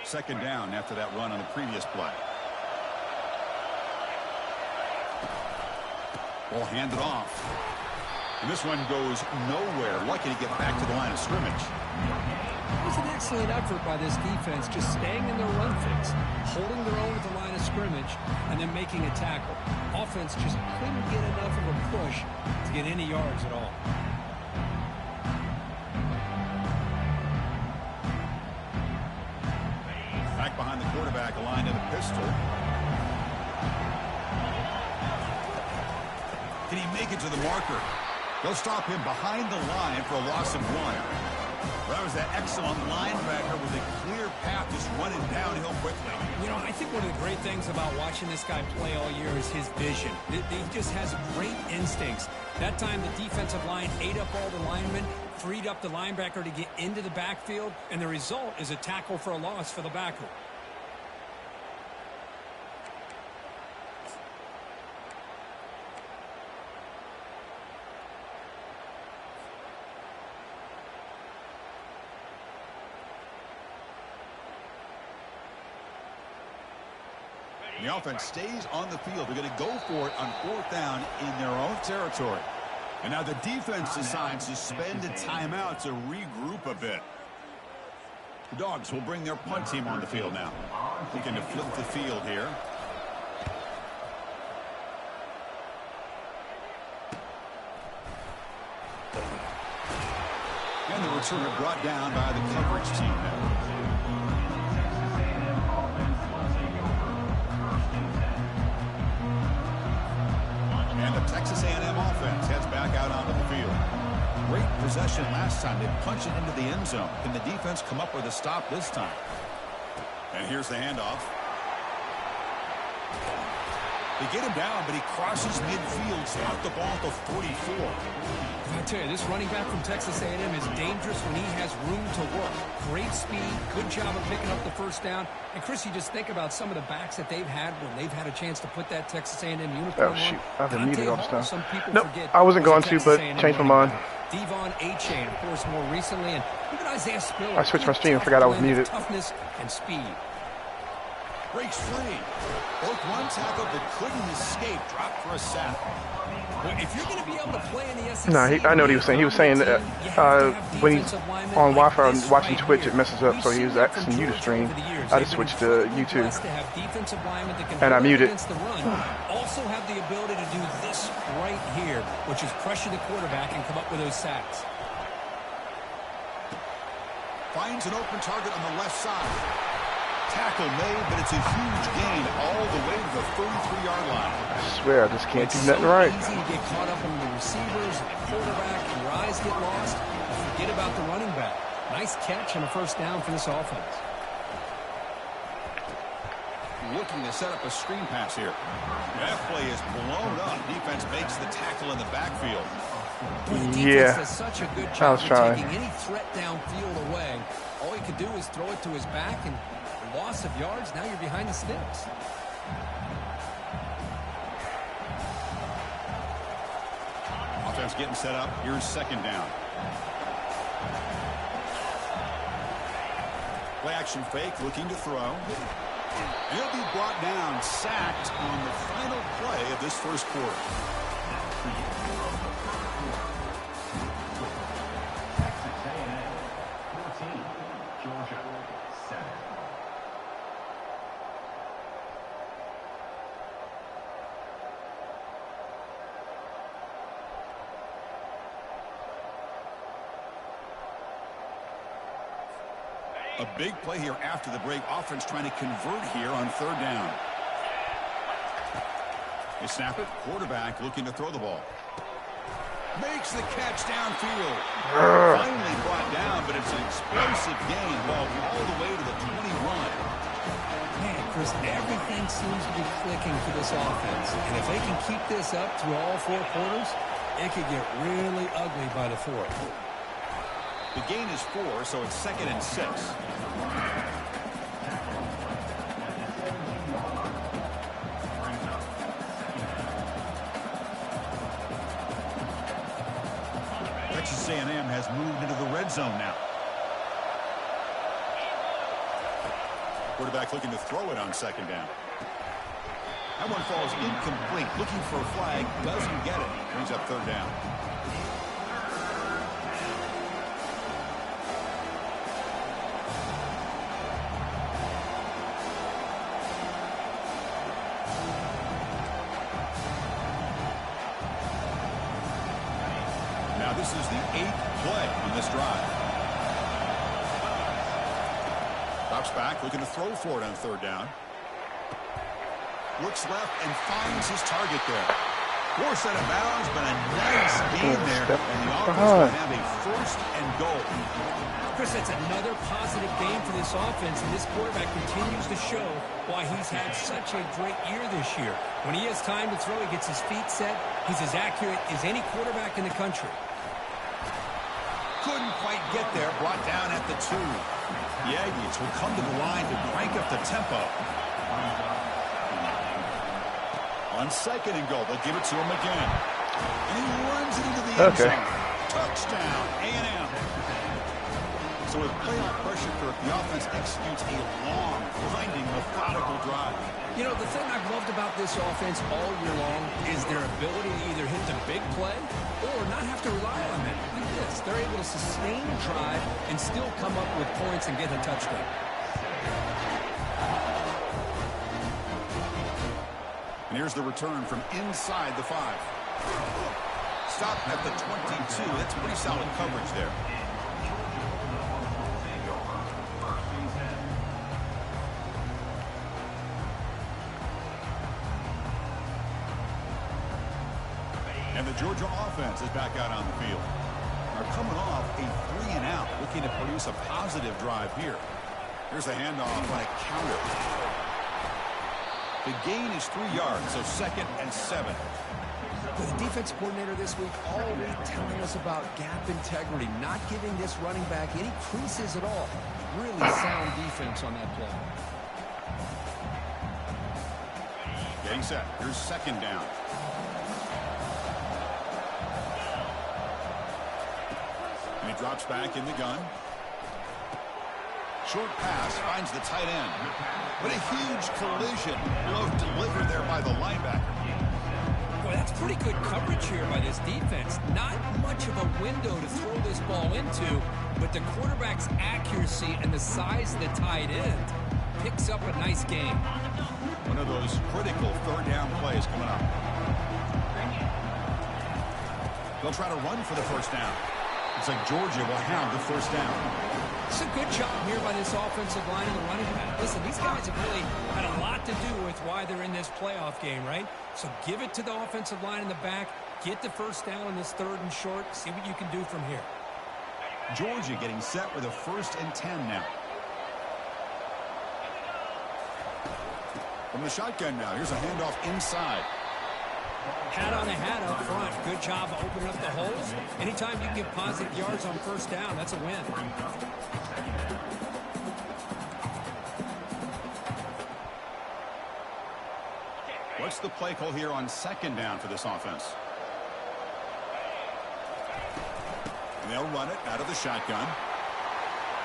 Second down after that run on the previous play. Ball handed off. And this one goes nowhere. Lucky to get back to the line of scrimmage. It was an excellent effort by this defense, just staying in their run fix, holding their own at the line of scrimmage, and then making a tackle. Offense just couldn't get enough of a push to get any yards at all. Back behind the quarterback, aligned in a pistol. Can he make it to the marker? They'll stop him behind the line for a loss of 1. That was that excellent linebacker with a clear path just running downhill quickly. You know, I think one of the great things about watching this guy play all year is his vision. He just has great instincts. That time the defensive line ate up all the linemen, freed up the linebacker to get into the backfield, and the result is a tackle for a loss for the backer. The offense stays on the field. They're going to go for it on 4th down in their own territory. And now the defense decides to spend a timeout to regroup a bit. The Dogs will bring their punt team on the field now. Looking to flip the field here. And the returner brought down by the coverage team now. And the Texas A&M offense heads back out onto the field. Great possession last time. They punched it into the end zone. Can the defense come up with a stop this time? And here's the handoff. They get him down, but he crosses midfield, so out the ball to 44. I tell you, this running back from Texas A&M is dangerous when he has room to work. Great speed, good job of picking up the first down. And Chris, you just think about some of the backs that they've had when they've had a chance to put that Texas A&M uniform on. Oh, shoot. I've been muted all this time. Some people nope, forget I wasn't going to, but changed my mind. Devon Achane, of course, more recently, and even Isaiah Spiller. I switched my stream and forgot I was muted. Toughness and speed. Breaks free. Broke one tackle but couldn't escape. Dropped for a sack. Well, if you're going to be able to play in the SEC, No, I know what he was saying. He was saying that when he's on Wi-Fi and watching Twitch, it messes up. So he was asking you to stream. I just switched to YouTube. And I muted. Also have the ability to do this right here, which is pressure the quarterback and come up with those sacks. Finds an open target on the left side. Tackle made, but it's a huge gain all the way to the 33-yard line. I swear, I just can't do nothing right. It's so easy to get caught up in the receivers and the quarterback, and your eyes get lost. You forget about the running back. Nice catch and a first down for this offense. Looking to set up a screen pass here. That play is blown up. Defense makes the tackle in the backfield. Yeah, does such a good job I was trying. Taking any threat downfield away. All he could do is throw it to his back, and loss of yards, now you're behind the sticks. Offense getting set up. Here's second down. Play action fake, looking to throw. He'll be brought down, sacked on the final play of this first quarter. A big play here after the break. Offense trying to convert here on third down. They snap it. Quarterback looking to throw the ball. Makes the catch downfield. Finally brought down, but it's an explosive gain. Ball all the way to the 21. Man, Chris, everything seems to be clicking for this offense. And if they can keep this up through all 4 quarters, it could get really ugly by the 4th. The gain is 4, so it's 2nd and 6. Texas A&M has moved into the red zone now. Quarterback looking to throw it on second down. That one falls incomplete. Looking for a flag. Doesn't get it. Brings up third down. Now this is the 8th play on this drive. Drops back, looking to throw for it on third down. Looks left and finds his target there. Forced out of bounds, but a nice gain there. And the offense will have a first and goal. Chris, that's another positive game for this offense, and this quarterback continues to show why he's had such a great year this year. When he has time to throw, he gets his feet set. He's as accurate as any quarterback in the country. Couldn't quite get there. Brought down at the 2. The Aggies will come to the line to crank up the tempo. On second and goal, they'll give it to him again. And he runs it into the end zone. Touchdown, A&M. So with playoff pressure, Kirk, the offense executes a long, grinding, methodical drive. You know, the thing I've loved about this offense all year long is their ability to either hit the big play or not have to rely on it. Look at this. They're able to sustain a drive and still come up with points and get a touchdown. And here's the return from inside the 5. Stop at the 22. That's pretty solid coverage there. And the Georgia offense is back out on the field. They're coming off a 3-and-out, looking to produce a positive drive here. Here's a handoff on a counter. The gain is 3 yards, so 2nd and 7. The defense coordinator this week always telling us about gap integrity, not giving this running back any creases at all. Really sound defense on that play. Getting set. Here's 2nd down. And he drops back in the gun. Short pass finds the tight end. But a huge collision. Blow delivered there by the linebacker. Boy, that's pretty good coverage here by this defense. Not much of a window to throw this ball into, but the quarterback's accuracy and the size of the tight end picks up a nice gain. One of those critical third down plays coming up. They'll try to run for the first down. Looks like Georgia will have the first down. It's a good job here by this offensive line and the running back. Listen, these guys have really had a lot to do with why they're in this playoff game, right? So give it to the offensive line in the back. Get the first down on this 3rd and short. See what you can do from here. Georgia getting set with a 1st and 10 now. From the shotgun now, here's a handoff inside. Hat on a hat up front. Good job of opening up the holes. Anytime you can get positive yards on first down, that's a win. What's the play call here on 2nd down for this offense? And they'll run it out of the shotgun.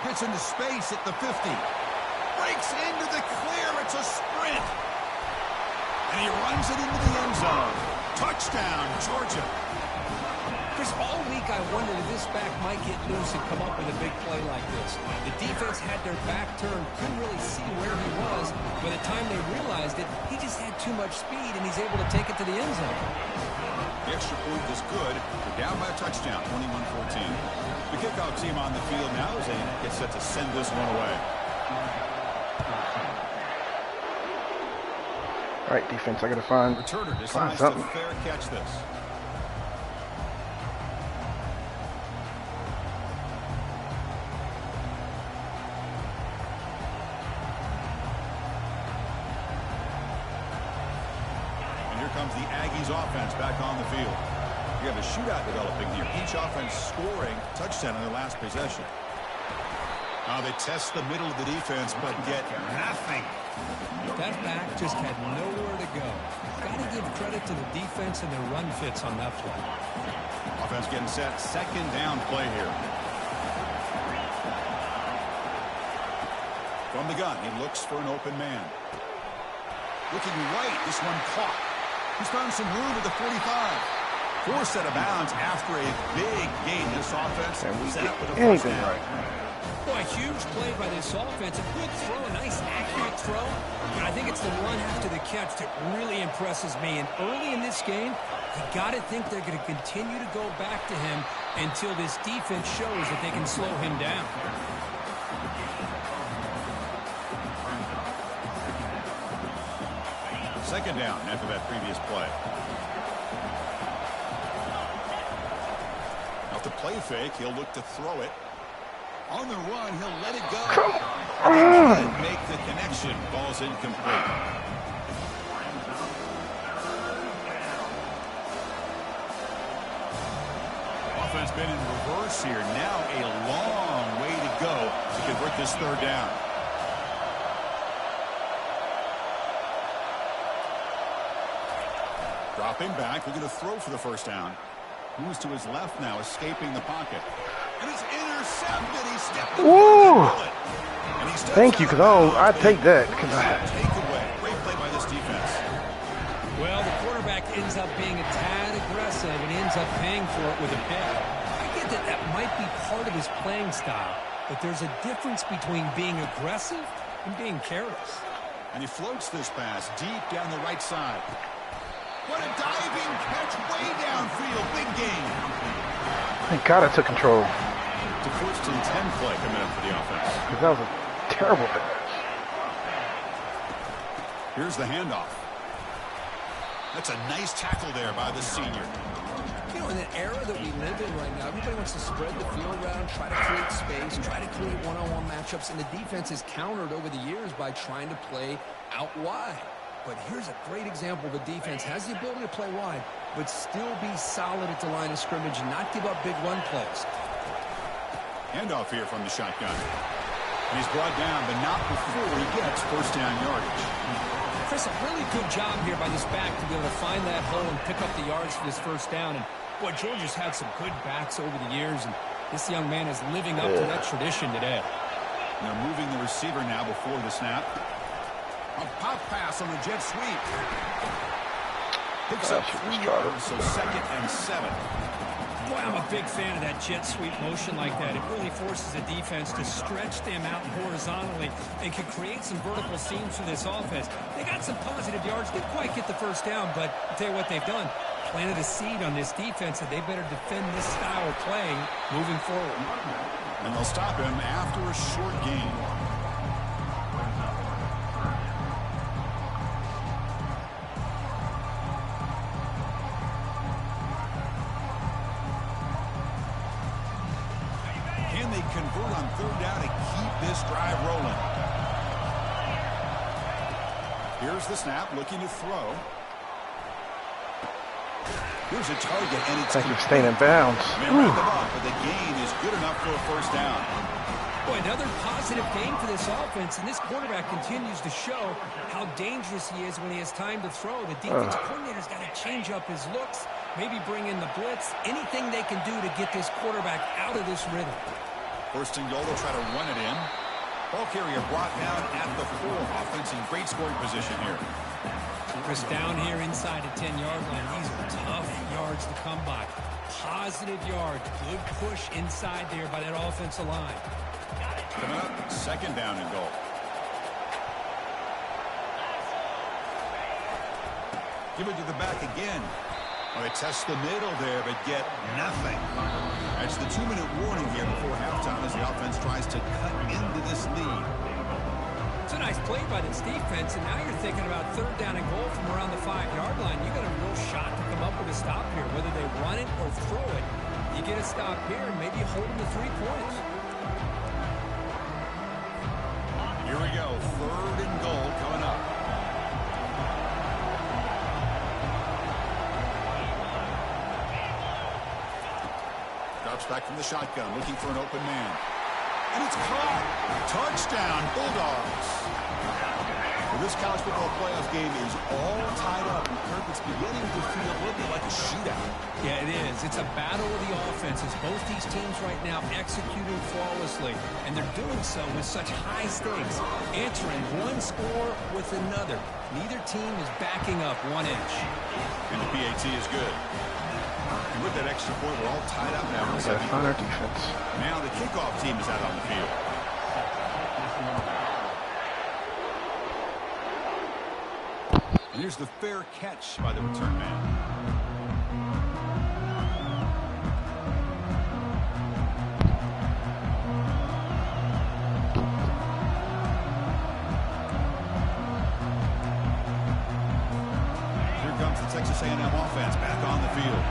Gets into space at the 50. Breaks into the clear. It's a sprint. And he runs it into the end zone. Touchdown, Georgia. Chris, all week I wondered if this back might get loose and come up with a big play like this. The defense had their back turned, couldn't really see where he was. By the time they realized it, he just had too much speed, and he's able to take it to the end zone. The extra point is good. They're down by a touchdown, 21-14. The kickoff team on the field now as they get set to send this one away. All right, defense, I got to find Returner decides to something. fair catch this. And here comes the Aggies offense back on the field. We have a shootout developing here. Each offense scoring touchdown on their last possession. Now they test the middle of the defense, but get nothing. That back just had nowhere to go. Got to give credit to the defense and their run fits on that play. Offense getting set. 2nd down play here. From the gun, he looks for an open man. Looking right, this one caught. He's found some room at the 45. Forced out of bounds after a big gain. This offense set up with a first down. Right. Boy, huge play by this offense. A good throw, a nice accurate throw. But I think it's the run after the catch that really impresses me. And early in this game, you got to think they're going to continue to go back to him until this defense shows that they can slow him down. Second down after that previous play. Off the play fake, he'll look to throw it. On the run, he'll let it go. And make the connection. Ball's incomplete. Offense been in reverse here. Now a long way to go to convert this third down. Dropping back, looking to throw for the first down. Moves to his left now, escaping the pocket. And it's intercepted. He stepped in and he Thank you, because I'd take that. Takeaway. Great play by this defense. Well, the quarterback ends up being a tad aggressive and ends up paying for it with a pick. I get that that might be part of his playing style, but there's a difference between being aggressive and being careless. And he floats this pass deep down the right side. What a diving catch way downfield. Big game. Thank God I took control. It's a first and 10 play coming up for the offense. That was a terrible pass. Here's the handoff. That's a nice tackle there by the senior. You know, in the era that we live in right now, everybody wants to spread the field around, try to create space, try to create one-on-one matchups, and the defense is countered over the years by trying to play out wide. But here's a great example. The defense has the ability to play wide, but still be solid at the line of scrimmage and not give up big run plays. Handoff here from the shotgun. And he's brought down, but not before he gets first down yardage. Chris, a really good job here by this back to be able to find that hole and pick up the yards for this first down. And, boy, Georgia's had some good backs over the years, and this young man is living up to that tradition today. They're moving the receiver now before the snap. A pop pass on the jet sweep. Picks up 3 yards, so 2nd and 7. Boy, I'm a big fan of that jet sweep motion like that. It really forces the defense to stretch them out horizontally and can create some vertical seams for this offense. They got some positive yards. Didn't quite get the first down, but I'll tell you what they've done. Planted a seed on this defense, and they better defend this style of playing moving forward. And they'll stop him after a short gain. Convert on third down to keep this drive rolling. Here's the snap, looking to throw. Here's a target, and it's staying in bounds. But the gain is good enough for a first down. Boy, another positive gain for this offense, and this quarterback continues to show how dangerous he is when he has time to throw. The defensive coordinator's got to change up his looks, maybe bring in the blitz, anything they can do to get this quarterback out of this rhythm. First and goal, they'll try to run it in. Ball carrier brought down at the 4. Offense in great scoring position here. Chris, down here inside the 10-yard line. These are tough yards to come by. Positive yard. Good push inside there by that offensive line. Coming up, 2nd down and goal. Give it to the back again. Well, they test the middle there, but get nothing. That's the 2-minute warning here before halftime as the offense tries to cut into this lead. It's a nice play by this defense, and now you're thinking about 3rd down and goal from around the 5-yard line. You got a real shot to come up with a stop here, whether they run it or throw it. You get a stop here and maybe hold them to 3 points. Here we go, 3rd and goal coming up. Drops back from the shotgun, looking for an open man. And it's caught. Touchdown, Bulldogs. Well, this college football playoff game is all tied up. Kirk, it's beginning to feel a little bit like a shootout. Yeah, it is. It's a battle of the offenses. Both these teams right now executing flawlessly, and they're doing so with such high stakes, answering one score with another. Neither team is backing up 1 inch. And the PAT is good. And with that extra point, we're all tied up now. On our defense. Now the kickoff team is out on the field. And here's the fair catch by the return man. Here comes the Texas A&M offense back on the field.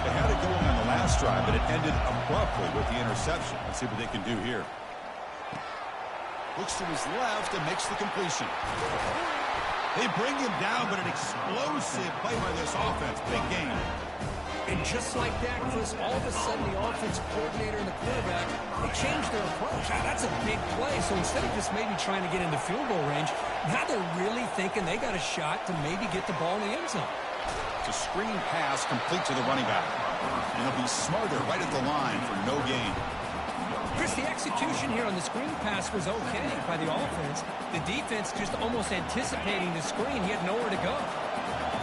They had it going on the last drive, but it ended abruptly with the interception. Let's see what they can do here. Looks to his left and makes the completion. They bring him down, but an explosive play by this offense. Big game. And just like that, Chris, all of a sudden the offense coordinator and the quarterback, they changed their approach. That's a big play. So instead of just maybe trying to get into field goal range, now they're really thinking they got a shot to maybe get the ball in the end zone. It's a screen pass complete to the running back. And they'll be smarter right at the line for no gain. Chris, the execution here on the screen pass was okay by the offense. The defense just almost anticipating the screen. He had nowhere to go.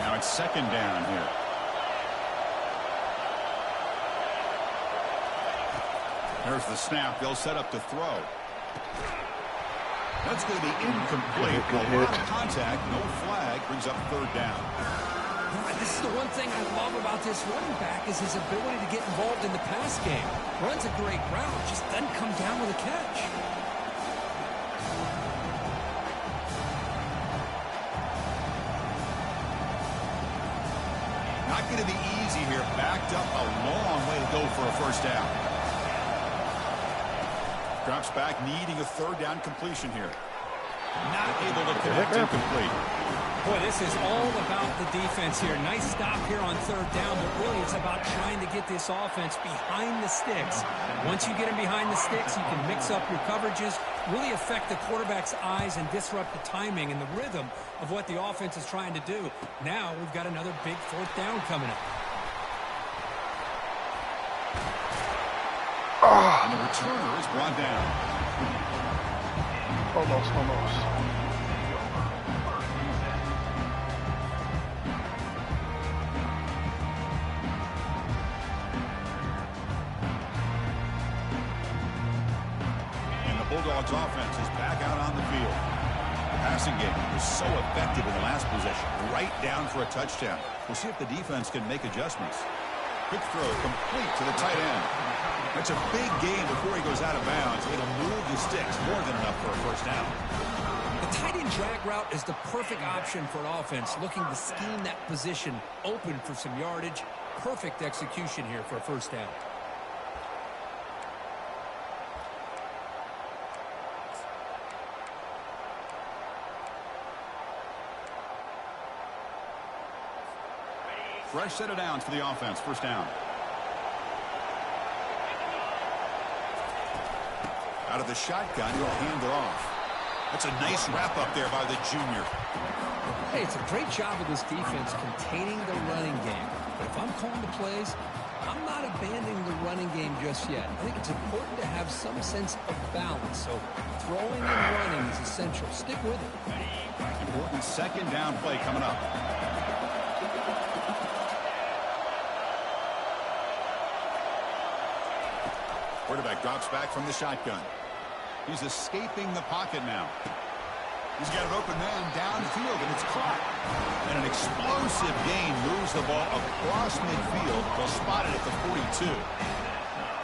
Now it's second down here. There's the snap. They'll set up to throw. That's going to be incomplete. A lot of contact, no flag, brings up third down. This is the one thing I love about this running back is his ability to get involved in the pass game. Runs a great route, just doesn't come down with a catch. Not going to be easy here. Backed up a long way to go for a first down. Drops back, needing a third down completion here. Not able to connect incomplete. Boy, this is all about the defense here. Nice stop here on third down, but really it's about trying to get this offense behind the sticks. Once you get them behind the sticks, you can mix up your coverages, really affect the quarterback's eyes and disrupt the timing and the rhythm of what the offense is trying to do. Now we've got another big fourth down coming up. And the returner is brought down. Almost. Bulldogs offense is back out on the field. The passing game was so effective in the last possession, right down for a touchdown. We'll see if the defense can make adjustments. Quick throw complete to the tight end. That's a big gain before he goes out of bounds. It'll move the sticks more than enough for a first down. The tight end drag route is the perfect option for an offense looking to scheme that position open for some yardage. Perfect execution here for a first down. Fresh set of downs for the offense. First down. Out of the shotgun, he'll hand it off. That's a nice wrap up there by the junior. Hey, it's a great job of this defense containing the running game. But if I'm calling the plays, I'm not abandoning the running game just yet. I think it's important to have some sense of balance. So throwing and running is essential. Stick with it. Important second down play coming up. Quarterback drops back from the shotgun. He's escaping the pocket now. He's got an open man downfield, and it's caught. And an explosive gain moves the ball across midfield. They'll spot it at the 42.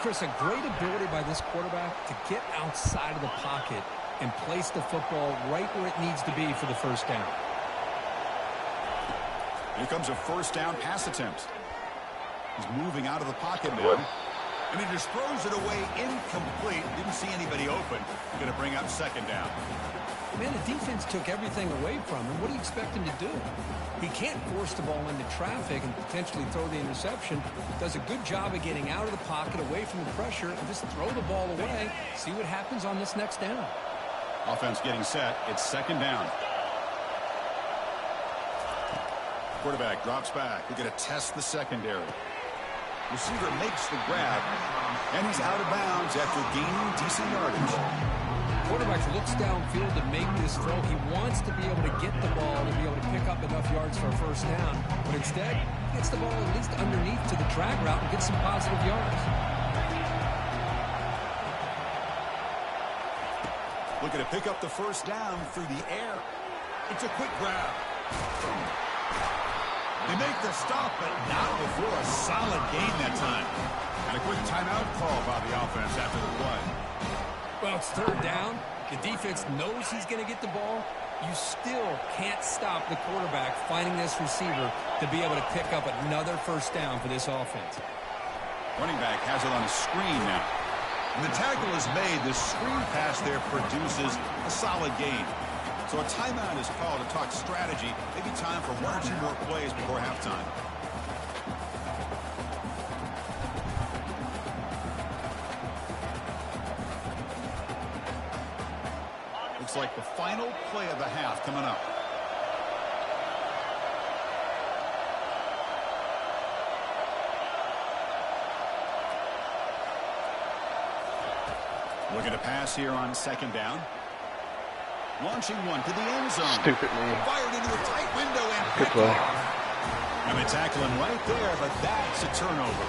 Chris, a great ability by this quarterback to get outside of the pocket and place the football right where it needs to be for the first down. Here comes a first down pass attempt. He's moving out of the pocket now. And he just throws it away incomplete. Didn't see anybody open. Going to bring up second down. Man, the defense took everything away from him. What do you expect him to do? He can't force the ball into traffic and potentially throw the interception. Does a good job of getting out of the pocket, away from the pressure, and just throw the ball away. See what happens on this next down. Offense getting set. It's second down. Quarterback drops back. We're going to test the secondary. Receiver makes the grab, and he's out of bounds after gaining decent yardage. Quarterback looks downfield to make this throw. He wants to be able to get the ball to be able to pick up enough yards for a first down, but instead he gets the ball at least underneath to the drag route and gets some positive yards. Looking to pick up the first down through the air. It's a quick grab. They make the stop, but not before a solid gain that time. And a quick timeout call by the offense after the play. Well, it's third down. The defense knows he's going to get the ball. You still can't stop the quarterback finding this receiver to be able to pick up another first down for this offense. Running back has it on a screen now. When the tackle is made, the screen pass there produces a solid gain. So a timeout is called to talk strategy. Maybe time for one or two more plays before halftime. Looks like the final play of the half coming up. Looking to pass here on second down. Launching one to the end zone. Stupid me. Fired into a tight window and Good play. And they tackle him right there, but that's a turnover.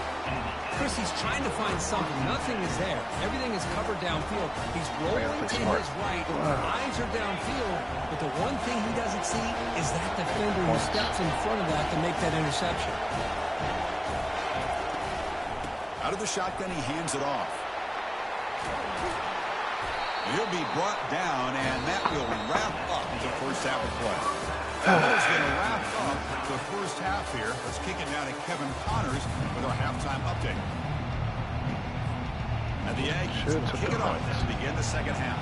Chris, he's trying to find something. Nothing is there. Everything is covered downfield. He's rolling to his right. Eyes are downfield, but the one thing he doesn't see is that defender who steps in front of that to make that interception. Out of the shotgun, he hands it off. He'll be brought down, and that will wrap up the first half of play. That's going to wrap up the first half here. Let's kick it down to Kevin Connors with our halftime update. And the Aggies will kick it off to begin the second half.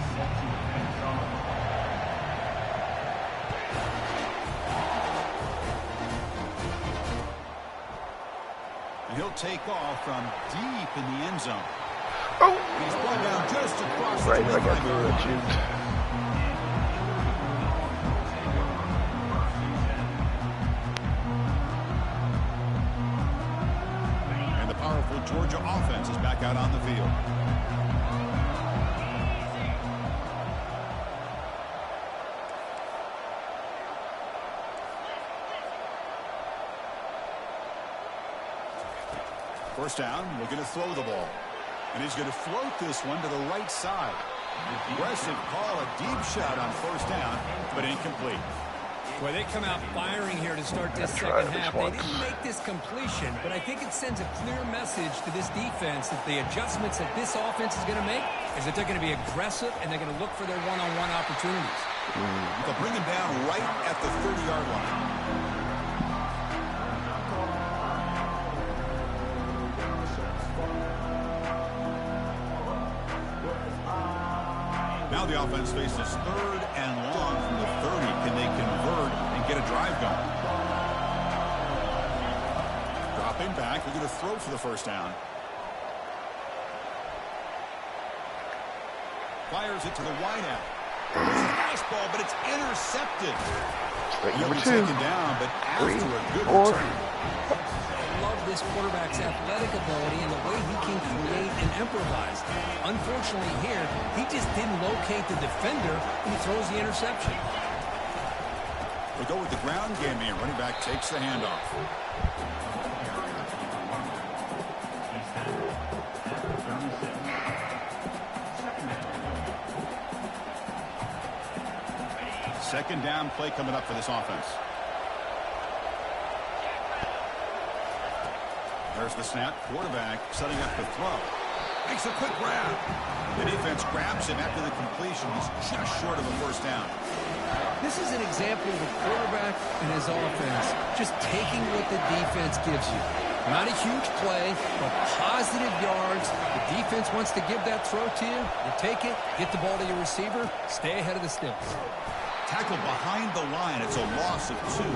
And he'll take off from deep in the end zone. Oh! He's brought down just across the right, I got line. juked. And the powerful Georgia offense is back out on the field. First down, looking to throw the ball. And he's going to float this one to the right side. Aggressive call, a deep shot on first down, but incomplete. Well, they come out firing here to start this second half. They didn't make this completion, but I think it sends a clear message to this defense that the adjustments that this offense is going to make is that they're going to be aggressive and they're going to look for their one-on-one opportunities. They'll bring him down right at the 30-yard line. Now the offense faces third and long from the 30. Can they convert and get a drive going? Dropping back. They're going to throw for the first down. Fires it to the wideout. There's a fastball, but it's intercepted. Number He'll be 2. taken down, but after a good 4. return. Love this quarterback's athletic ability and the way he can create and improvise. Unfortunately here, he just didn't locate the defender and he throws the interception. We'll go with the ground game here. Running back takes the handoff. Second down play coming up for this offense. There's the snap. Quarterback setting up the throw. Makes a quick grab. The defense grabs him after the completion. He's just short of a first down. This is an example of a quarterback and his offense just taking what the defense gives you. Not a huge play, but positive yards. The defense wants to give that throw to you. You take it, get the ball to your receiver, stay ahead of the sticks. Tackle behind the line. It's a loss of 2.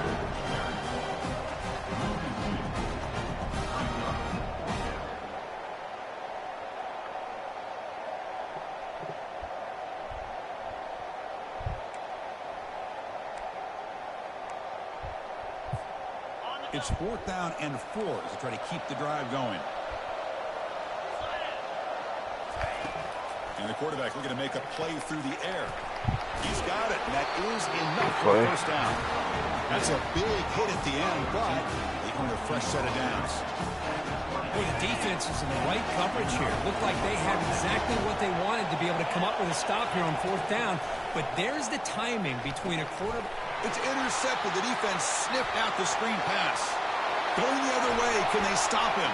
It's 4th down and 4 to try to keep the drive going. And the quarterback looking to make a play through the air. He's got it, and that is enough for the first down. That's a big hit at the end, but they earn a fresh set of downs. Boy, the defense is in the right coverage here. Looked like they had exactly what they wanted to be able to come up with a stop here on 4th down. But there's the timing between a quarterback. It's intercepted. The defense sniffed out the screen pass. Going the other way. Can they stop him?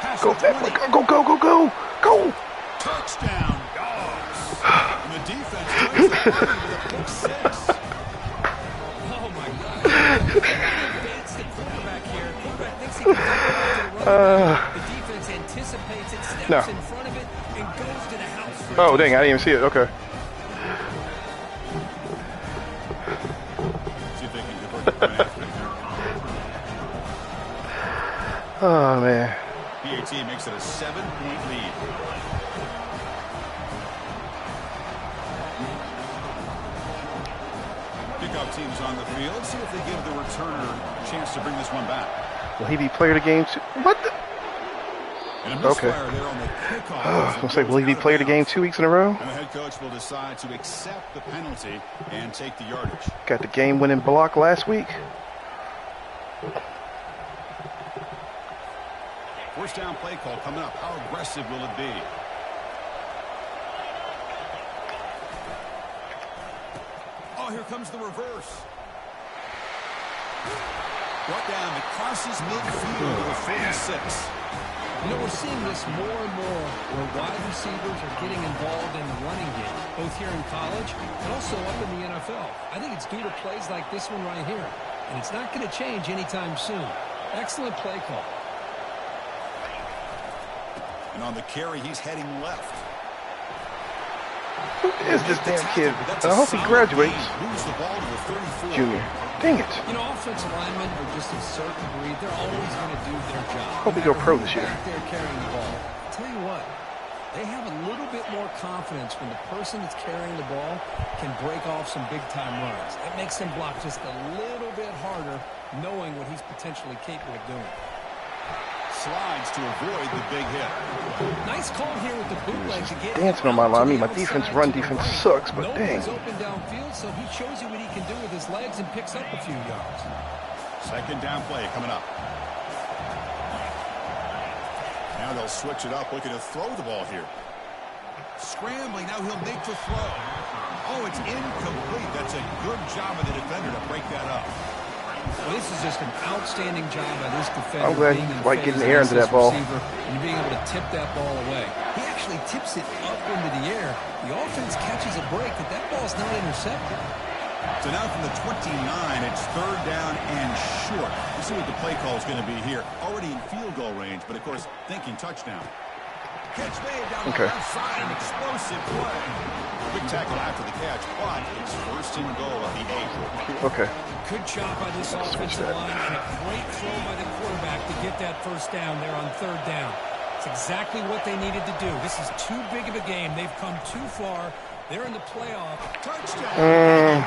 Pass go, go. Touchdown, Dogs. And the defense turns the party with a pick 6. Oh, my God. Bates, the quarterback here. Quarterback thinks he can take the run. The defense anticipates it, steps in front of it, and goes to the house. Oh, dang, I didn't even see it. Okay. See if they can convert the point after it. Oh, man. PAT makes it a 7-point lead. Kickoff teams on the field. See if they give the returner a chance to bring this one back. Will he be player of the game too? What the? Okay. I was going to say, will he be player of the game 2 weeks in a row? And the head coach will decide to accept the penalty and take the yardage. Got the game-winning block last week. First down play call coming up. How aggressive will it be? Oh, here comes the reverse. Brought down. It crosses midfield to the 46. You know, we're seeing this more and more where wide receivers are getting involved in the running game, both here in college and also up in the NFL. I think it's due to plays like this one right here, and it's not going to change anytime soon. Excellent play call. And on the carry, he's heading left. Who is this damn kid? I hope he graduates. Moves the ball to the 34. Junior. Dang it. You know, offensive linemen are just a certain breed. They're always going to do their job. Hope he go pro this year. They're carrying the ball. I'll tell you what, they have a little bit more confidence when the person that's carrying the ball can break off some big-time runs. That makes them block just a little bit harder, knowing what he's potentially capable of doing. Slides to avoid the big hit. Nice call here with the bootleg to get dancing on my line. I mean, my defense, run defense sucks, but dang. Nobody's open downfield, so he shows you what he can do with his legs and picks up a few yards. Second down play coming up. Now they'll switch it up, looking to throw the ball here. Scrambling, now he'll make the throw. Oh, it's incomplete. That's a good job of the defender to break that up. Well, this is just an outstanding job by this defender. I'm glad he's like getting the air into that ball. And being able to tip that ball away. He actually tips it up into the air. The offense catches a break, but that ball's not intercepted. So now from the 29, it's 3rd down and short. We'll see what the play call is going to be here. Already in field goal range, but of course, thinking touchdown. Catch made down the left side, an explosive play. Quick tackle after the catch, but it's 1st and goal at the 8. Okay. Good job by this offensive line and a great throw by the quarterback to get that first down there on 3rd down. It's exactly what they needed to do. This is too big of a game. They've come too far. They're in the playoff. Touchdown.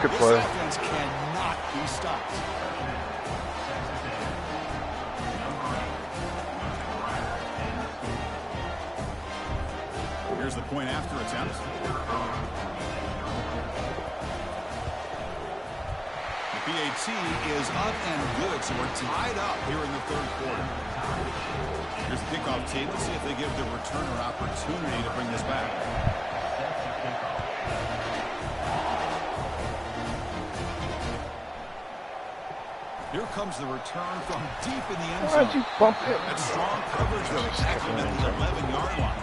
Good play. This offense cannot be stopped. Here's the point after attempt. The PAT is up and good, so we're tied up here in the 3rd quarter. Here's the kickoff team. Let's see if they give the returner opportunity to bring this back. Here comes the return from deep in the end zone. Why'd you bump it? That's strong coverage, though. Tackling at the 11-yard line.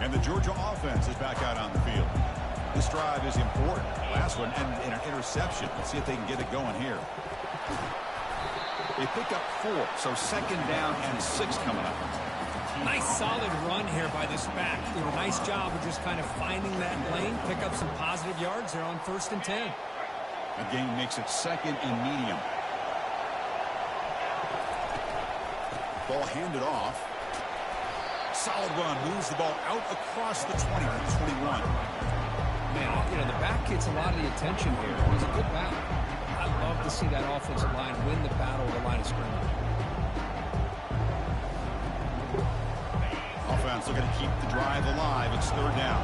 And the Georgia offense is back out on the field. This drive is important. Last one and an interception. Let's see if they can get it going here. They pick up 4, so 2nd down and 6 coming up. Nice solid run here by this back. Did a nice job of just kind of finding that lane, pick up some positive yards there on 1st and 10. The game makes it 2nd and medium. Ball handed off. solid run. Moves the ball out across the 20 to 21. Man, you know, the back gets a lot of the attention here. It was a good battle. I love to see that offensive line win the battle at the line of scrimmage. Offense looking to keep the drive alive. It's third down.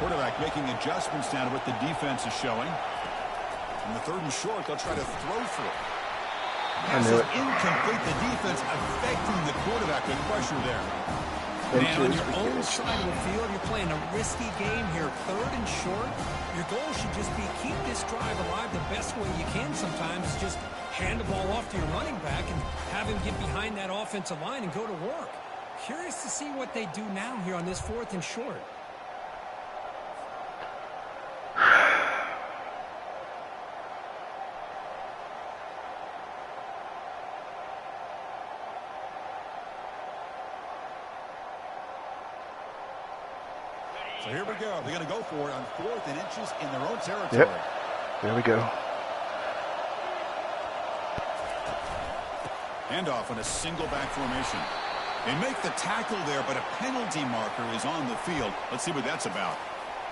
Quarterback making adjustments down to what the defense is showing. On the third and short, they'll try to throw for it. Pass is incomplete. The defense affecting the quarterback with pressure there. Man, on your own side of the field, you're playing a risky game here. Third and short. Your goal should just be keep this drive alive the best way you can sometimes. Just hand the ball off to your running back and have him get behind that offensive line and go to work. Curious to see what they do now here on this fourth and short. So here we go. They're going to go for it on 4th and inches in their own territory. Yep. There we go. Handoff in a single back formation. They make the tackle there, but a penalty marker is on the field. Let's see what that's about.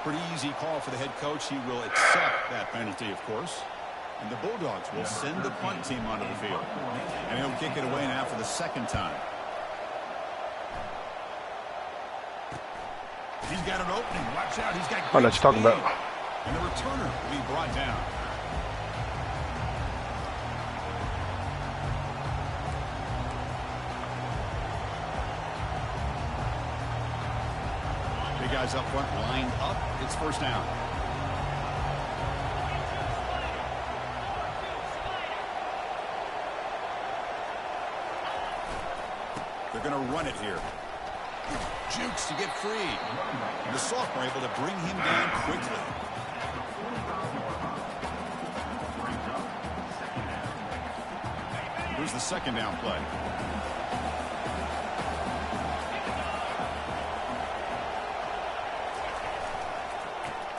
Pretty easy call for the head coach. He will accept that penalty, of course. And the Bulldogs will send the punt team onto the field. And he'll kick it away now for the second time. He's got an opening. Watch out. He's got great I know what you're talking speed. about. And the returner will be brought down. Big guys up front, lined up. It's first down. They're going to run it here. Jukes to get free. And the sophomore able to bring him down quickly. Here's the second down play.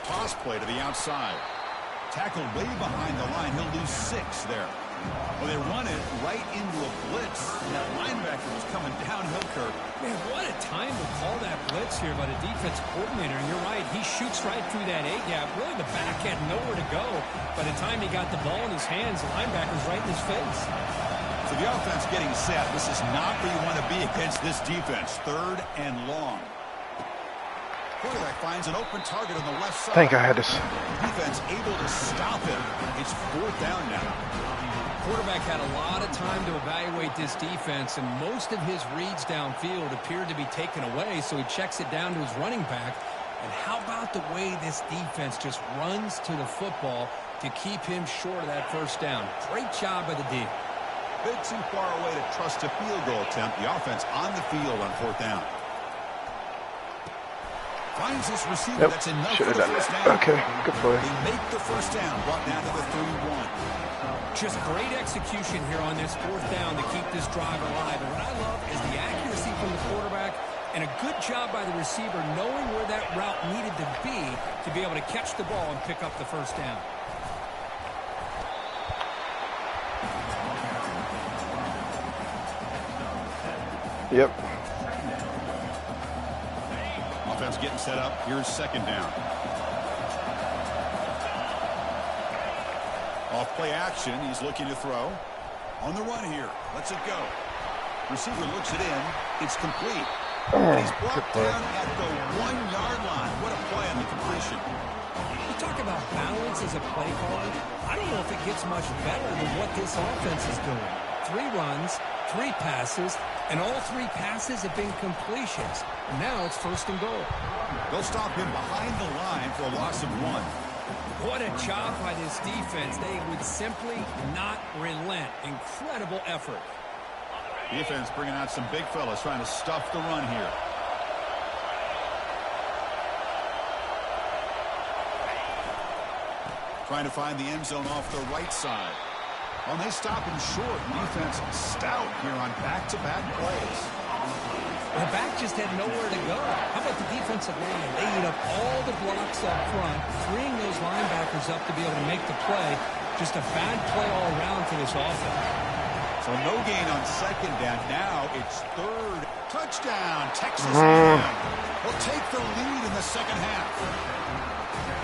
Toss play to the outside. Tackled way behind the line. He'll lose 6 there. Well, they run it right into a blitz. That linebacker was coming downhill, Kirk. Man, what a time to call that blitz here by the defense coordinator. And you're right, he shoots right through that A-gap. Really, the back had nowhere to go. By the time he got the ball in his hands, the linebacker's right in his face. So the offense getting set. This is not where you want to be against this defense. Third and long. Quarterback finds an open target on the left side. I think I had this. Defense able to stop him. It's fourth down now. Quarterback had a lot of time to evaluate this defense, and most of his reads downfield appeared to be taken away, so he checks it down to his running back. And how about the way this defense just runs to the football to keep him short of that first down? Great job by the D. Bit too far away to trust a field goal attempt. The offense on the field on fourth down. Finds this receiver. Yep. That's enough Should for have the done first that. down. Okay, good play. They make the first down, brought down to the 31. Just great execution here on this fourth down to keep this drive alive. And what I love is the accuracy from the quarterback and a good job by the receiver knowing where that route needed to be able to catch the ball and pick up the first down. Yep. Offense getting set up. Here's second down. Off play action. He's looking to throw. On the run here. Lets it go. Receiver looks it in. It's complete. And he's brought down at the 1-yard line. What a play on the completion. You talk about balance as a play caller. I don't know if it gets much better than what this offense is doing. 3 runs, 3 passes, and all 3 passes have been completions. And now it's first and goal. They'll stop him behind the line for a loss of 1. What a job by this defense. They would simply not relent. Incredible effort. Defense bringing out some big fellas trying to stuff the run here. Trying to find the end zone off the right side. Well, they stop him short. Defense stout here on back-to-back plays. The back just had nowhere to go. How about the defensive line? They eat up all the blocks up front, freeing those linebackers up to be able to make the play. Just a bad play all around for this offense. So no gain on second down. Now it's third. Touchdown, Texas A&M. Will take the lead in the second half.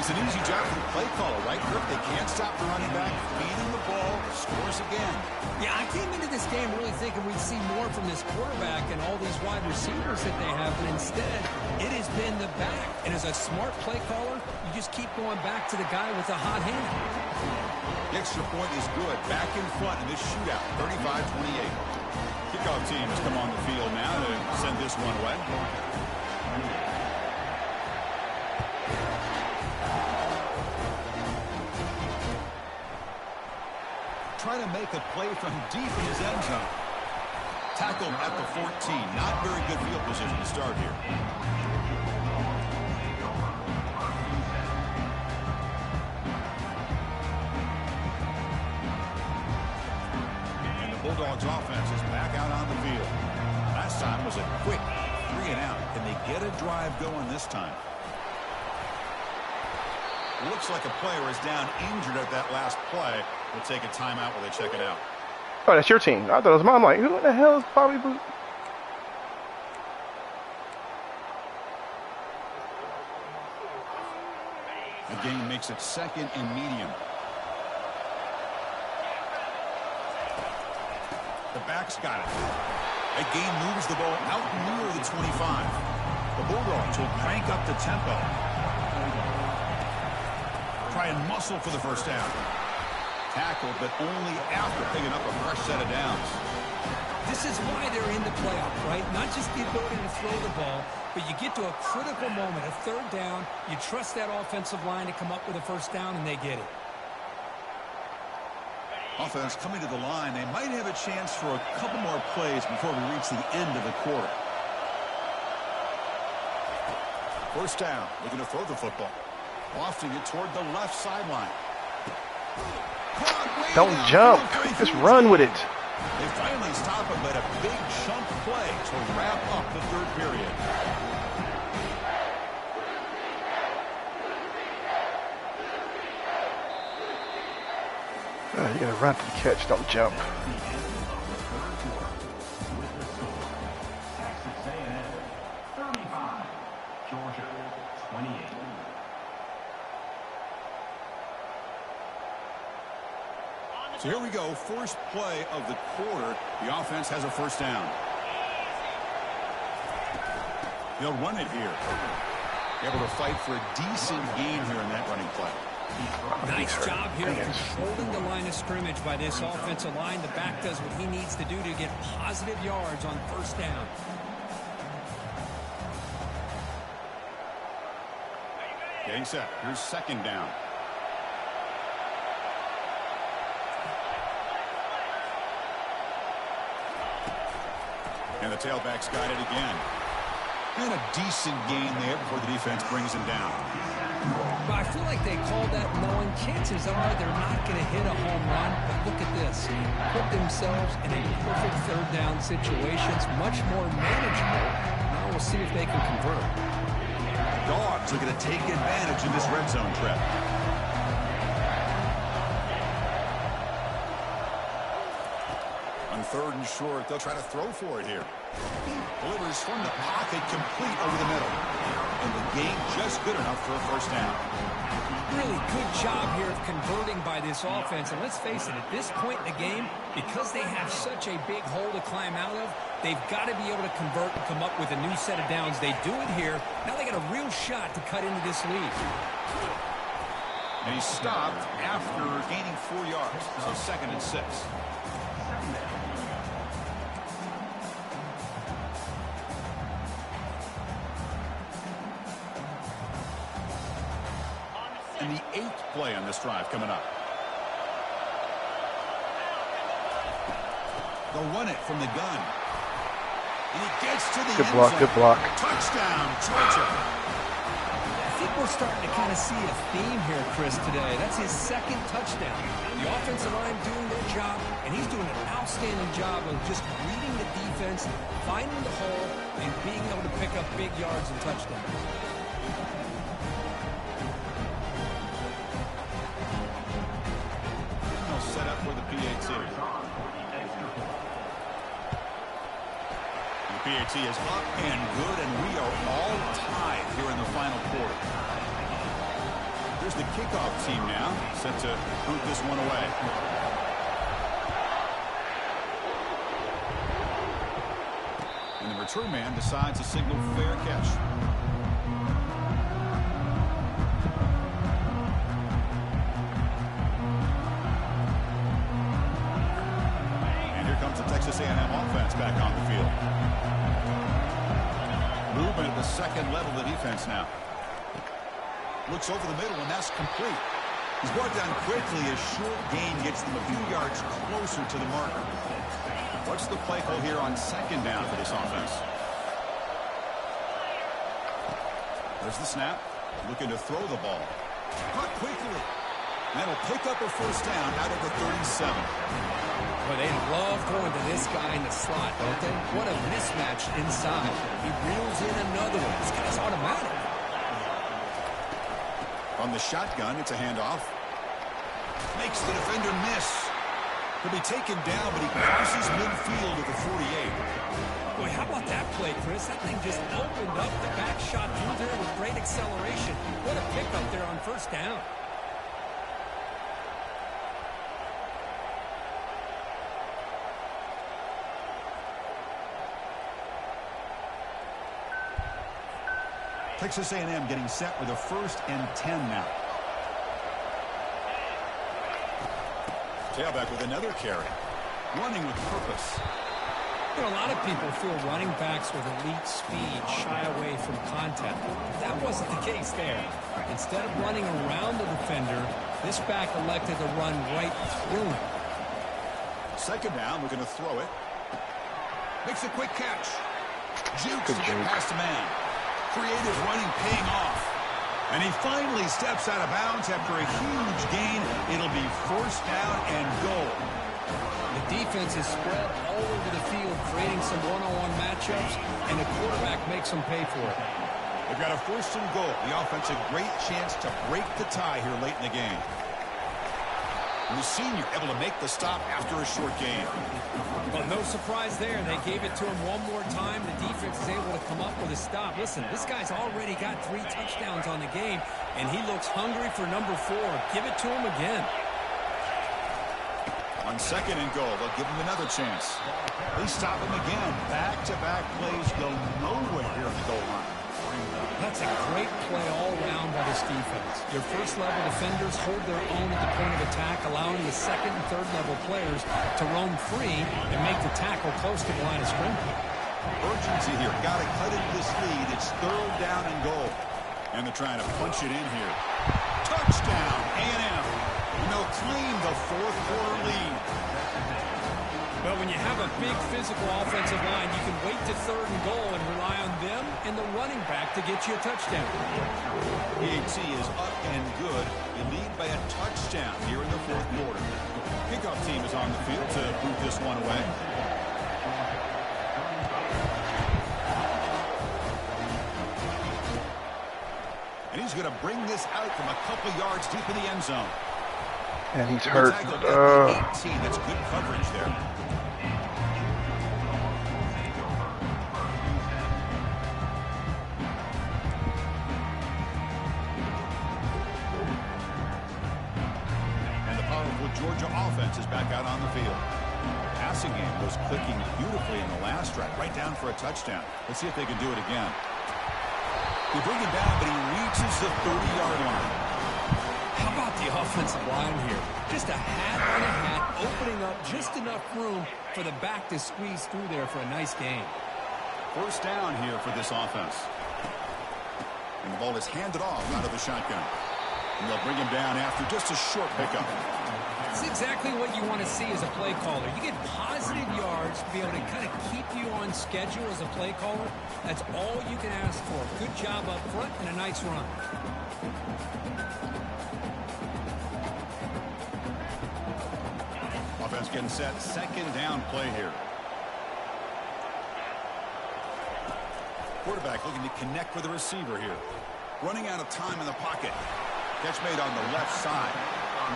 It's an easy job for the play caller, right, Kirk? They can't stop the running back, feeding the ball, scores again. Yeah, I came into this game really thinking we'd see more from this quarterback and all these wide receivers that they have, but instead, it has been the back. And as a smart play caller, you just keep going back to the guy with the hot hand. The extra point is good. Back in front in this shootout, 35-28. Kickoff team has come on the field now to send this one away. Trying to make a play from deep in his end zone. Tackled at the 14. Not very good field position to start here. And the Bulldogs offense is back out on the field. Last time was a quick 3-and-out. Can they get a drive going this time? Looks like a player is down injured at that last play. We'll take a timeout while they check it out. Oh, that's your team. I thought it was mine. I'm like, who the hell is Bobby Boots? The game makes it second and medium. The back's got it. That game moves the ball out near the 25. The Bulldogs will crank up the tempo. Try and muscle for the first down. Tackled, but only after picking up a fresh set of downs. This is why they're in the playoff, right? Not just the ability to throw the ball, but you get to a critical moment, a third down, you trust that offensive line to come up with a first down, and they get it. Offense coming to the line. They might have a chance for a couple more plays before we reach the end of the quarter. First down, looking to throw the football. Lofting it toward the left sideline. Don't jump. Just run with it. They finally stop him, but a big chunk play to wrap up the third period. You gotta run to the catch, don't jump. So here we go, first play of the quarter. The offense has a first down. They'll run it here. Able to fight for a decent gain here in that running play. Nice job here holding the line of scrimmage by this offensive line. The back does what he needs to do to get positive yards on first down. Getting set. Here's second down. And the tailback's got it again. And a decent gain there before the defense brings him down. Well, I feel like they called that knowing chances are they're not going to hit a home run. But look at this. Put themselves in a perfect third down situation. It's much more manageable. Now we'll see if they can convert. Dogs are going to take advantage of this red zone trip. On third and short, they'll try to throw for it here. Delivers from the pocket, complete over the middle. And the gain just good enough for a first down. Really good job here of converting by this offense. And let's face it, at this point in the game, because they have such a big hole to climb out of, they've got to be able to convert and come up with a new set of downs. They do it here. Now they got a real shot to cut into this lead. And he stopped after gaining 4 yards. So second and 6. And the 8th play on this drive coming up. They'll run it from the gun. And he gets to the Good block, good block. Touchdown, Georgia. I think we're starting to kind of see a theme here, Chris, today. That's his second touchdown. The offensive line doing their job, and he's doing an outstanding job of just reading the defense, finding the hole, and being able to pick up big yards and touchdowns. Set up for the PAT. PAT is up and good, and we are all tied here in the final quarter. Here's the kickoff team now, set to boot this one away. And the return man decides to signal fair catch. And here comes the Texas A&M offense back on the field. Movement at the second level of the defense now. Looks over the middle, and that's complete. He's brought down quickly as short gain gets them a few yards closer to the marker. What's the play call here on second down for this offense? There's the snap. Looking to throw the ball. Caught quickly. That'll pick up a first down out of the 37. Well, they love going to this guy in the slot, don't they? What a mismatch inside. He reels in another one. This guy's automatic. On the shotgun, it's a handoff. Makes the defender miss. He'll be taken down, but he crosses midfield at the 48. Boy, how about that play, Chris? That thing just opened up. The back shot through there with great acceleration. What a pickup there on first down. Texas A&M getting set with a 1st and 10 now. Tailback with another carry. Running with purpose. You know, a lot of people feel running backs with elite speed shy away from contact. That wasn't the case there. Instead of running around the defender, this back elected to run right through him. Second down, we're going to throw it. Makes a quick catch. Jukes to get past a man. Creative running paying off. And he finally steps out of bounds after a huge gain. It'll be 1st down and goal. The defense is spread all over the field, creating some one-on-one matchups, and the quarterback makes them pay for it. They've got a 1st and goal. The offense a great chance to break the tie here late in the game. And the senior able to make the stop after a short game. Well, no surprise there. They gave it to him one more time. The defense is able to come up with a stop. Listen, this guy's already got 3 touchdowns on the game, and he looks hungry for number 4. Give it to him again. On 2nd and goal, they'll give him another chance. They stop him again. Back-to-back plays go nowhere here at the goal line. That's a great play all around by this defense. Your first-level defenders hold their own at the point of attack, allowing the 2nd and 3rd level players to roam free and make the tackle close to the line of scrimmage. Urgency here. Got to cut into this lead. It's 3rd down and goal. And they're trying to punch it in here. Touchdown, A&M. And they'll claim the 4th quarter lead. Well, when you have a big physical offensive line, you can wait to 3rd and goal and rely on them and the running back to get you a touchdown. PAT is up and good. You lead by a touchdown here in the 4th quarter. Kickoff team is on the field to boot this one away. And he's going to bring this out from a couple yards deep in the end zone. And he's hurt. 18. That's good coverage there. And the powerful Georgia offense is back out on the field. The passing game was clicking beautifully in the last drive, right down for a touchdown. Let's see if they can do it again. They bring him down, but he reaches the 30-yard line. How about the offensive line here? Just a hat on a hat, opening up just enough room for the back to squeeze through there for a nice gain. 1st down here for this offense. And the ball is handed off out of the shotgun. And they'll bring him down after just a short pickup. It's exactly what you want to see as a play caller. You get positive yards to be able to kind of keep you on schedule as a play caller. That's all you can ask for. Good job up front and a nice run. Offense getting set. 2nd down play here. Quarterback looking to connect with the receiver here. Running out of time in the pocket. Catch made on the left side.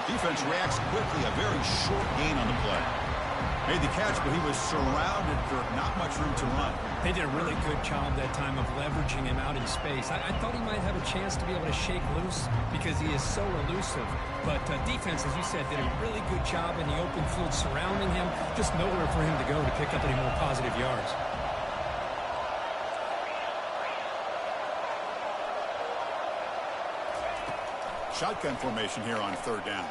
Defense reacts quickly. A very short gain on the play. Made the catch, but he was surrounded for not much room to run. They did a really good job that time of leveraging him out in space. I thought he might have a chance to be able to shake loose because he is so elusive. But defense, as you said, did a really good job in the open field surrounding him. Just nowhere for him to go to pick up any more positive yards. Shotgun formation here on 3rd down.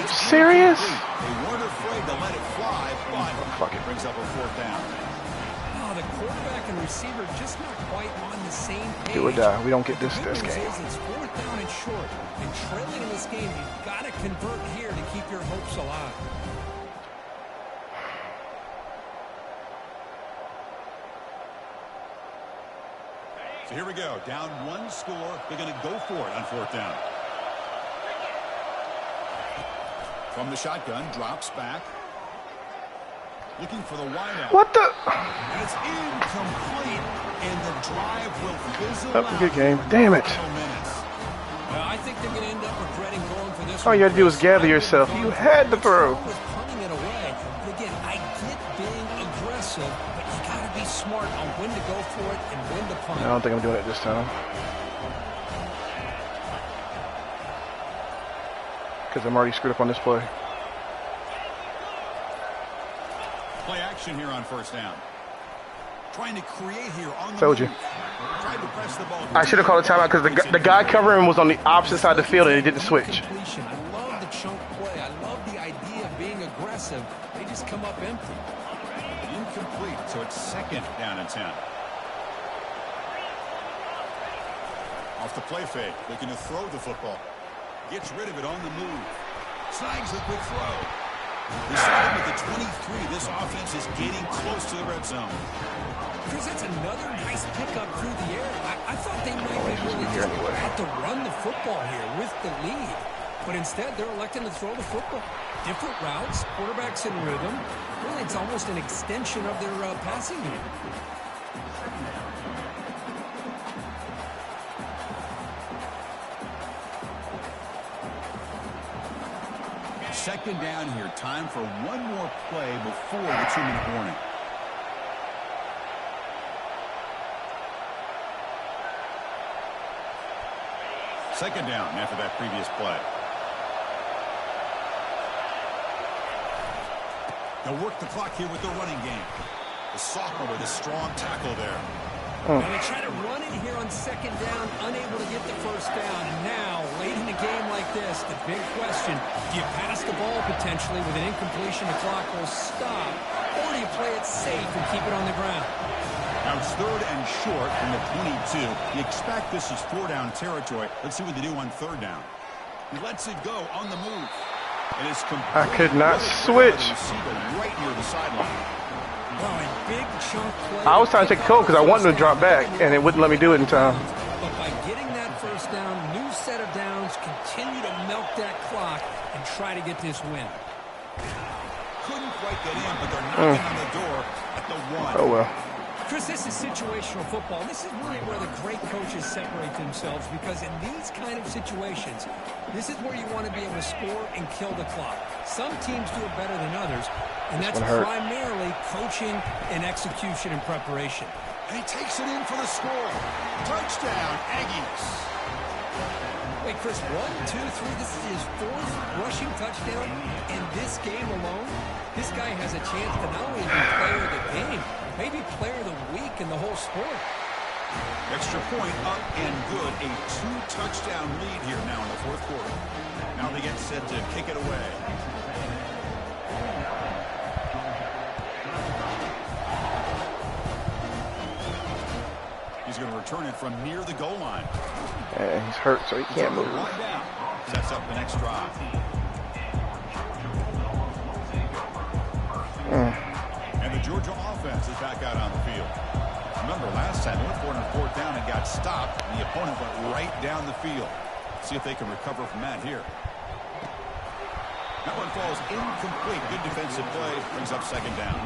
Serious? They weren't afraid to let it fly, but fuck it. Brings up a 4th down. Oh, the quarterback and receiver just not quite on the same page. Do or die. We don't get this game. It's 4th down and short. And trailing in this game, you've got to convert here to keep your hopes alive. So here we go. Down 1 score. They're going to go for it on 4th down. From the shotgun, drops back. Looking for the wideout. What the? And it's incomplete. And the drive will fizzle out. Good game. Damn it. I think they're going to end up regretting going for this. All you had to do was gather yourself. You had to throw. Punting it away. But again, I get being aggressive, but you got to be smart on when to go for it and when to punt. I don't think I'm doing it this time. Because I'm already screwed up on this play. Play action here on 1st down. Trying to create here on the Told you. Tried to press the ball. I should have called a timeout because the guy covering was on the opposite side of the field and he didn't switch. I love the chunk play. I love the idea of being aggressive. They just come up empty. Incomplete, so it's 2nd down and 10. Off the play fake, looking to throw the football. Gets rid of it on the move. Snags the quick throw. We saw him at the 23. This offense is getting close to the red zone. Chris, that's another nice pickup through the air. I thought they might be really just have to run the football here with the lead. But instead, they're electing to throw the football. Different routes, quarterbacks in rhythm. Really, it's almost an extension of their passing game. Second down here. Time for one more play before the 2-minute warning. Second down after that previous play. They'll work the clock here with their running game. The sophomore with a strong tackle there. And they try to run it here on 2nd down, unable to get the 1st down. Now, late in a game like this, the big question, do you pass the ball potentially with an incompletion, the clock will stop, or do you play it safe and keep it on the ground? Now it's 3rd and short from the 22. You expect this is 4-down territory. Let's see what they do on 3rd down. He lets it go on the move. It is complete. I could not switch. Right near the sideline. Big chunk play. I was trying to take the code because I wanted to drop back, and it wouldn't let me do it in time. But by getting that 1st down, new set of downs, continue to milk that clock and try to get this win. Couldn't quite get in, but they're knocking on the door at the 1. Oh, well. Chris, this is situational football. This is really where the great coaches separate themselves, because in these kind of situations, this is where you want to be able to score and kill the clock. Some teams do it better than others, and that's primarily coaching and execution and preparation. And he takes it in for the score. Touchdown, Aggies. Wait, Chris, 1, 2, 3, this is his 4th rushing touchdown in this game alone. This guy has a chance to not only be player of the game, maybe player of the week in the whole sport. Extra point up and good. A 2-touchdown lead here now in the 4th quarter. Now they get set to kick it away. He's going to return it from near the goal line. Yeah, he's hurt, so he can't move. Sets up the next drive. And the Georgia offense is back out on the field. Remember, last time they went for it on 4th down and got stopped, and the opponent went right down the field. See if they can recover from that here. That one falls incomplete. Good defensive play. Brings up 2nd down.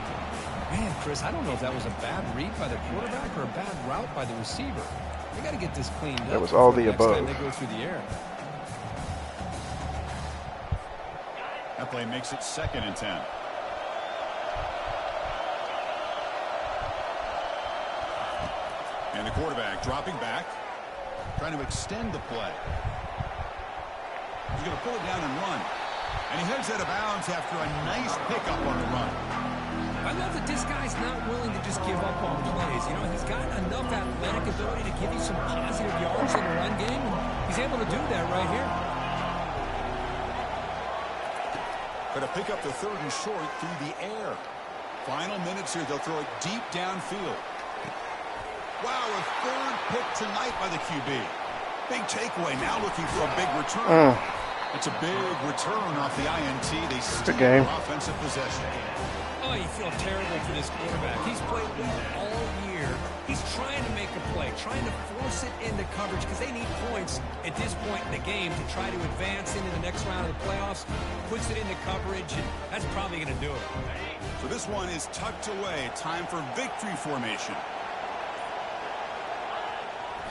Man, Chris, I don't know if that was a bad read by the quarterback or a bad route by the receiver. They got to get this cleaned up. That was all the above. Time they go through the air. That play makes it 2nd and 10. And the quarterback dropping back, trying to extend the play. He's going to pull it down and run. And he heads out of bounds after a nice pickup on the run. I love that this guy's not willing to just give up on plays. You know, he's got enough athletic ability to give you some positive yards in the run game, and he's able to do that right here. Going to pick up the 3rd and short through the air. Final minutes here. They'll throw it deep downfield. Wow, a 3rd pick tonight by the QB. Big takeaway. Now looking for a big return. It's a big return off the INT. They steal the offensive possession. Oh, you feel terrible for this quarterback. He's played well all year. He's trying to make a play, trying to force it into coverage because they need points at this point in the game to try to advance into the next round of the playoffs. Puts it into coverage, and that's probably going to do it. So this one is tucked away. Time for victory formation.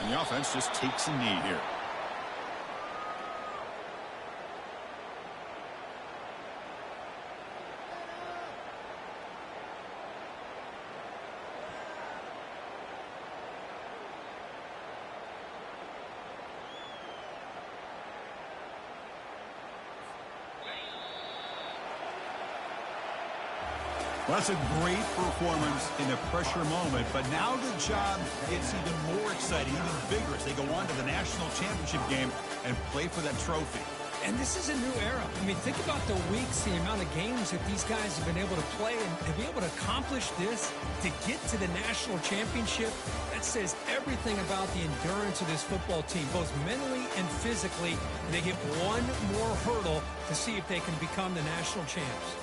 And the offense just takes a knee here. Well, that's a great performance in a pressure moment, but now the job gets even more exciting, even bigger as they go on to the national championship game and play for that trophy. And this is a new era. I mean, think about the weeks, the amount of games that these guys have been able to play, and to be able to accomplish this, to get to the national championship, that says everything about the endurance of this football team, both mentally and physically. And they get one more hurdle to see if they can become the national champs.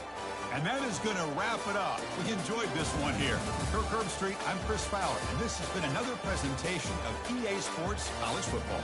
And that is going to wrap it up. We enjoyed this one here. For Kirk Herbstreit, I'm Chris Fowler, and this has been another presentation of EA Sports College Football.